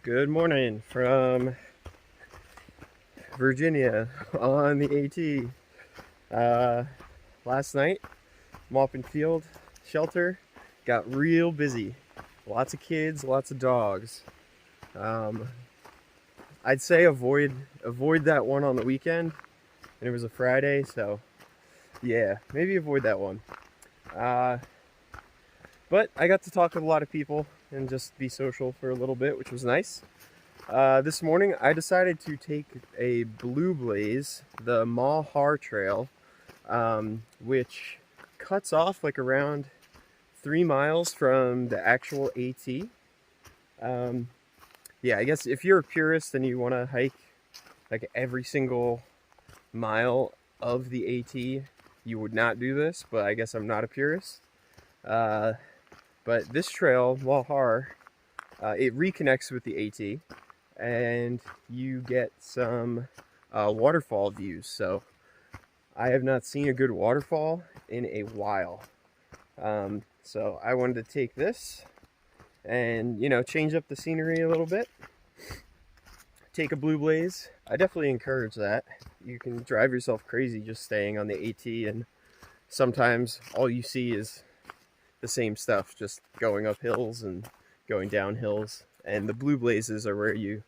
Good morning from Virginia on the AT. Last night, Maupin Field shelter got real busy. Lots of kids, lots of dogs. I'd say avoid that one on the weekend, and it was a Friday, so yeah, maybe avoid that one. But I got to talk with a lot of people and just be social for a little bit, which was nice. This morning I decided to take a blue blaze, the Mau Har Trail, which cuts off like around 3 miles from the actual AT. Yeah, I guess if you're a purist and you want to hike like every single mile of the AT, you would not do this, but I guess I'm not a purist. But this trail, Mau Har, it reconnects with the AT, and you get some waterfall views. So I have not seen a good waterfall in a while. So I wanted to take this and, change up the scenery a little bit. Take a blue blaze. I definitely encourage that. You can drive yourself crazy just staying on the AT, and sometimes all you see is the same stuff, just going up hills and going down hills. And the blue blazes are where you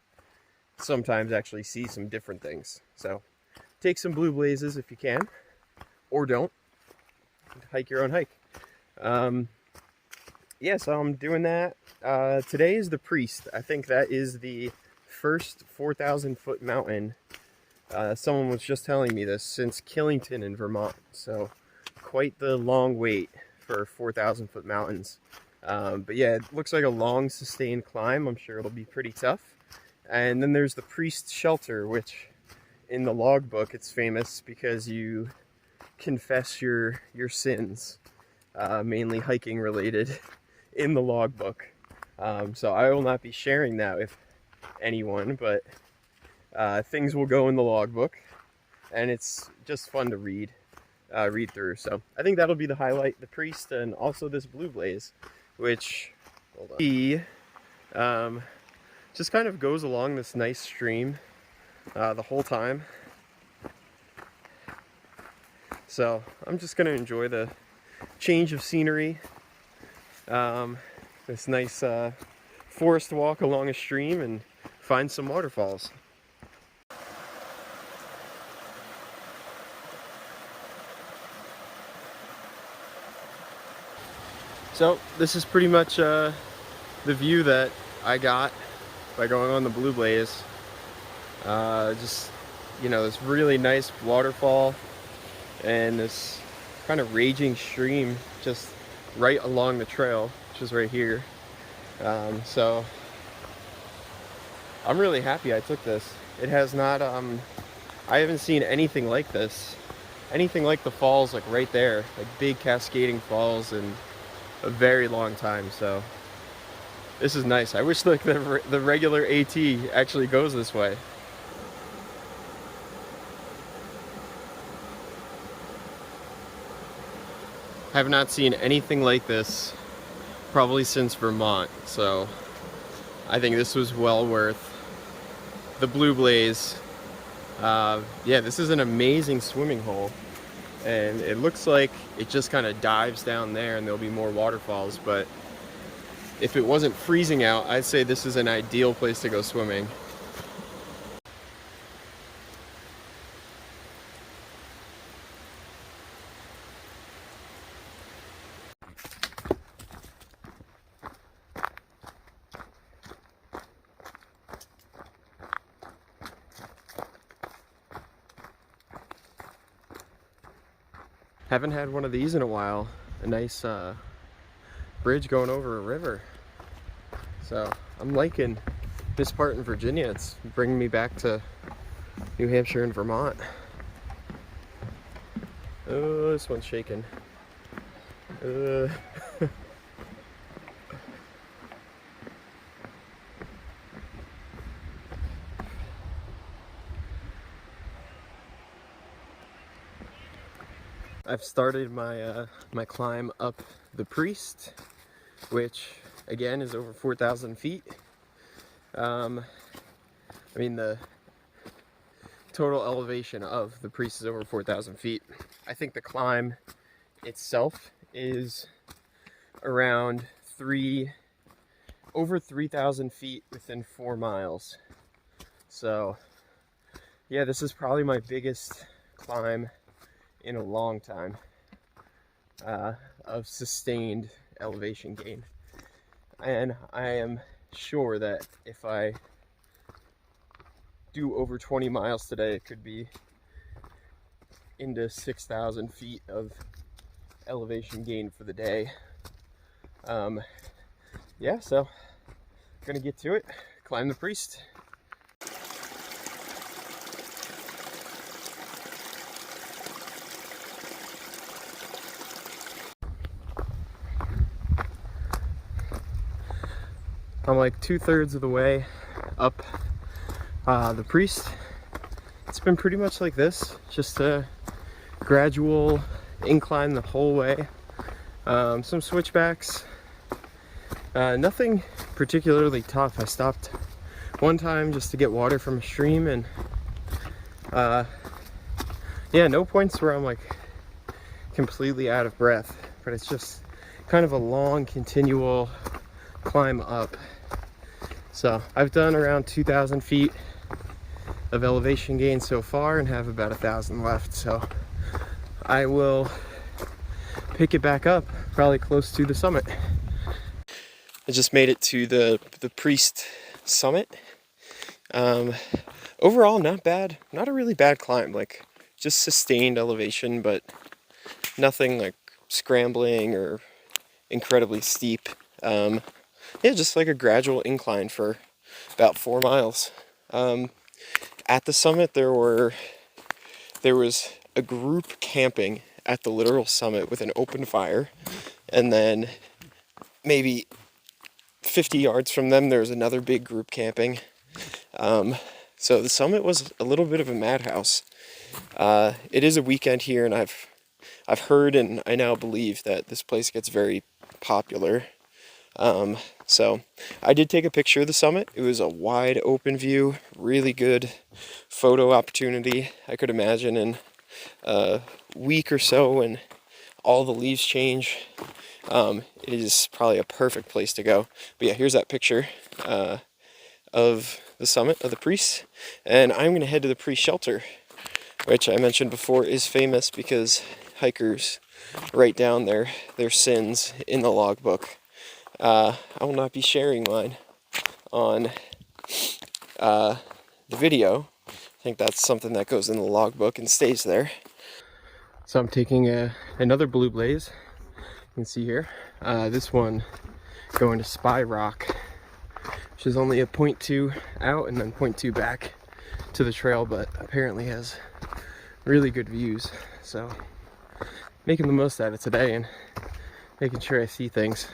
sometimes actually see some different things. So take some blue blazes if you can, or don't. Hike your own hike. Yeah, so I'm doing that. Today is the Priest. I think that is the first 4,000 foot mountain. Someone was just telling me this, since Killington in Vermont. So quite the long wait for 4,000 foot mountains. But yeah, it looks like a long sustained climb. I'm sure it'll be pretty tough. And then there's the Priest Shelter, which in the logbook it's famous because you confess your sins, mainly hiking related, in the logbook. So I will not be sharing that with anyone, but things will go in the logbook, and it's just fun to read through. So I think that'll be the highlight: the Priest, and also this blue blaze, which he just kind of goes along this nice stream the whole time. So I'm just gonna enjoy the change of scenery, this nice forest walk along a stream, and find some waterfalls. So this is pretty much the view that I got by going on the blue blaze. Just, this really nice waterfall and this kind of raging stream just right along the trail, which is right here. So I'm really happy I took this. It has not, I haven't seen anything like this. Anything like the falls, like right there, like big cascading falls, in a very long time. So this is nice. I wish like the regular AT actually goes this way. I have not seen anything like this probably since Vermont, so I think this was well worth the blue blaze. Yeah, this is an amazing swimming hole, and it looks like it just kind of dives down there and there'll be more waterfalls, but if it wasn't freezing out, I'd say this is an ideal place to go swimming. Haven't had one of these in a while. A nice bridge going over a river. So I'm liking this part in Virginia. It's bringing me back to New Hampshire and Vermont. Oh, this one's shaking. I've started my my climb up the Priest, which again is over 4,000 feet. I mean, the total elevation of the Priest is over 4,000 feet. I think the climb itself is around over 3,000 feet within 4 miles. So yeah, this is probably my biggest climb in a long time of sustained elevation gain. And I am sure that if I do over 20 miles today, it could be into 6,000 feet of elevation gain for the day. Yeah, so gonna get to it, climb the Priest. I'm like 2/3 of the way up the Priest. It's been pretty much like this, just a gradual incline the whole way. Some switchbacks, nothing particularly tough. I stopped one time just to get water from a stream, and yeah, no points where I'm like completely out of breath, but it's just kind of a long continual climb up. So I've done around 2,000 feet of elevation gain so far and have about 1,000 left, so I will pick it back up probably close to the summit. I just made it to the Priest summit. Overall not bad, not a really bad climb, like just sustained elevation, but nothing like scrambling or incredibly steep. Yeah, just like a gradual incline for about 4 miles. At the summit there was a group camping at the literal summit with an open fire, and then maybe 50 yards from them there's another big group camping. So the summit was a little bit of a madhouse. It is a weekend here, and I've heard and I now believe that this place gets very popular. So I did take a picture of the summit. It was a wide open view, really good photo opportunity. I could imagine in a week or so when all the leaves change, it is probably a perfect place to go. But yeah, here's that picture of the summit of the Priest, and I'm going to head to the Priest shelter, which I mentioned before is famous because hikers write down their sins in the logbook. I will not be sharing mine on the video. I think that's something that goes in the logbook and stays there. So I'm taking another Blue Blaze. You can see here. This one going to Spy Rock, which is only a 0.2 out and then 0.2 back to the trail, but apparently has really good views. So making the most out of today and making sure I see things.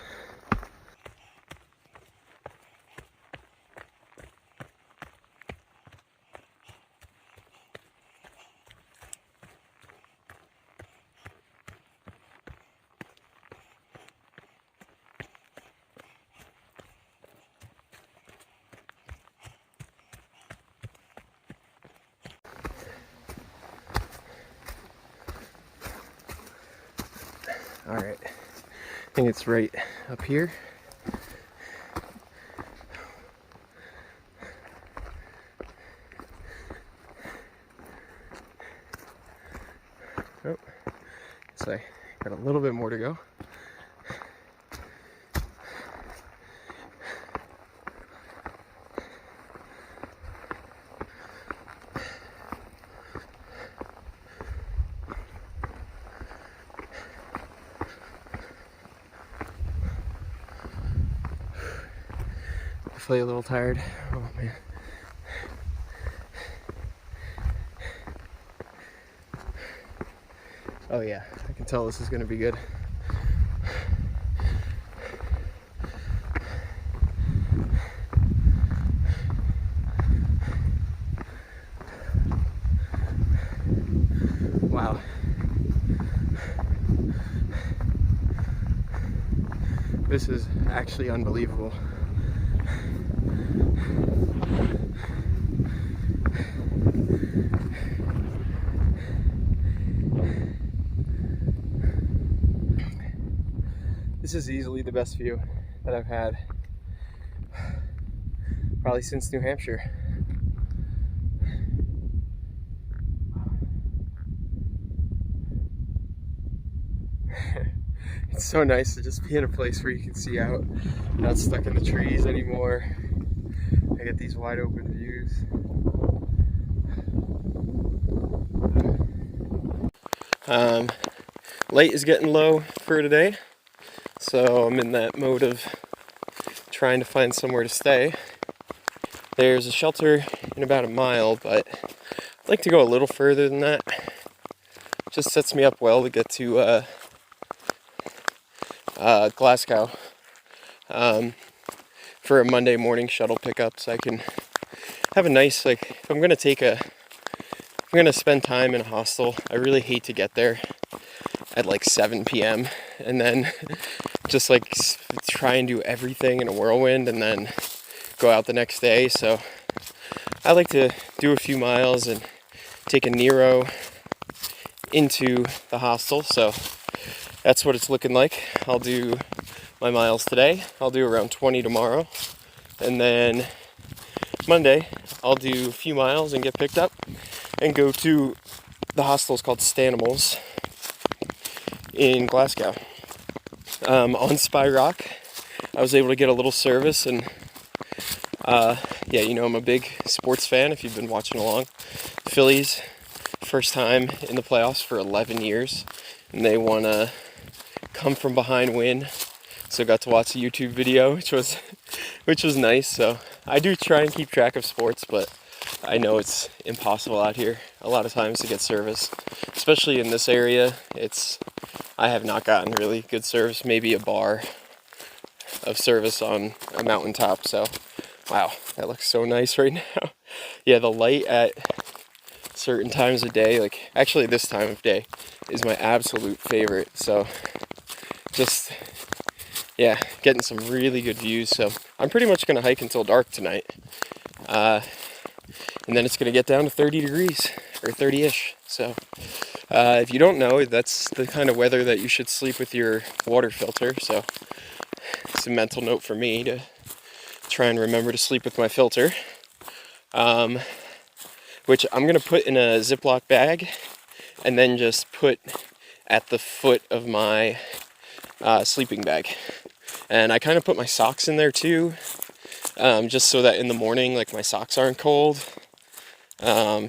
All right, I think it's right up here. Oh, so I got a little bit more to go. Definitely a little tired. Oh man. Oh yeah, I can tell this is gonna be good. Wow. This is actually unbelievable. This is easily the best view that I've had probably since New Hampshire. It's so nice to just be in a place where you can see out, not stuck in the trees anymore. I get these wide open views. Light is getting low for today, so I'm in that mode of trying to find somewhere to stay. There's a shelter in about a mile, but I'd like to go a little further than that. Just sets me up well to get to Glasgow for a Monday morning shuttle pickup, so I can have a nice, like, if I'm gonna spend time in a hostel, I really hate to get there at like 7 p.m. and then just like try and do everything in a whirlwind and then go out the next day. So I like to do a few miles and take a Nero into the hostel. So that's what it's looking like. I'll do my miles today. I'll do around 20 tomorrow. And then Monday, I'll do a few miles and get picked up and go to the hostel's called Stanimals in Glasgow. On Spy Rock, I was able to get a little service, and yeah, you know, I'm a big sports fan if you've been watching along. Phillies, first time in the playoffs for 11 years, and they won a come from behind win. So got to watch a YouTube video, which was nice. So I do try and keep track of sports, but I know it's impossible out here a lot of times to get service, especially in this area. I have not gotten really good service, maybe a bar of service on a mountaintop. So wow, that looks so nice right now. Yeah, the light at certain times of day, like actually this time of day is my absolute favorite. So just, yeah, getting some really good views. So I'm pretty much gonna hike until dark tonight. And then it's going to get down to 30 degrees, or 30-ish. So if you don't know, that's the kind of weather that you should sleep with your water filter. So it's a mental note for me to try and remember to sleep with my filter, which I'm going to put in a Ziploc bag and then just put at the foot of my sleeping bag. And I kind of put my socks in there too, just so that in the morning, like, my socks aren't cold.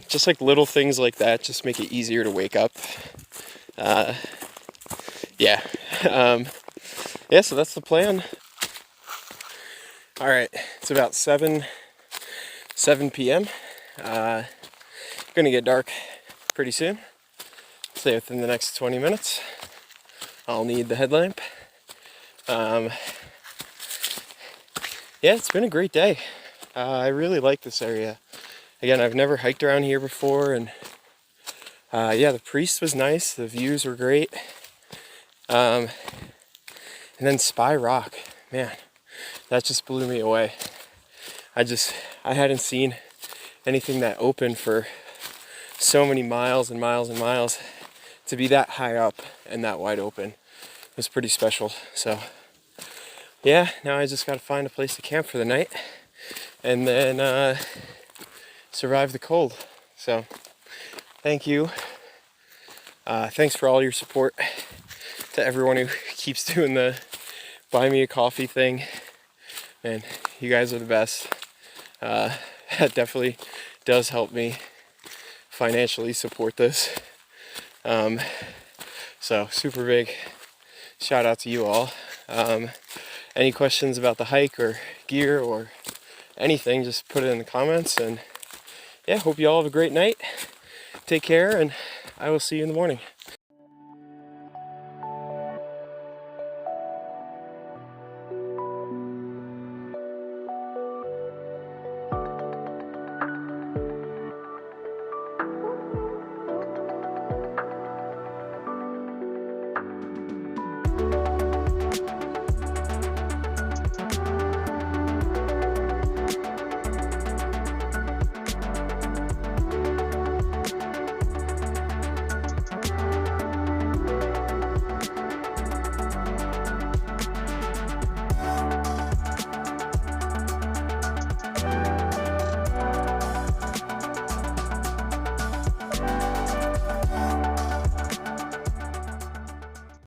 Just like little things like that just make it easier to wake up. Yeah. Yeah, so that's the plan. All right, it's about 7 p.m. Gonna get dark pretty soon. Say within the next 20 minutes. I'll need the headlamp. Yeah, it's been a great day. I really like this area. Again, I've never hiked around here before, and yeah, the priest was nice, the views were great. And then Spy Rock, man, that just blew me away. I hadn't seen anything that open for so many miles and miles and miles. To be that high up and that wide open was pretty special. So yeah, now I just gotta find a place to camp for the night and then survive the cold. So thank you. Thanks for all your support to everyone who keeps doing the buy me a coffee thing. Man, you guys are the best. That definitely does help me financially support this. So super big shout out to you all. Any questions about the hike or gear or anything, just put it in the comments. And yeah, hope you all have a great night. Take care, and I will see you in the morning.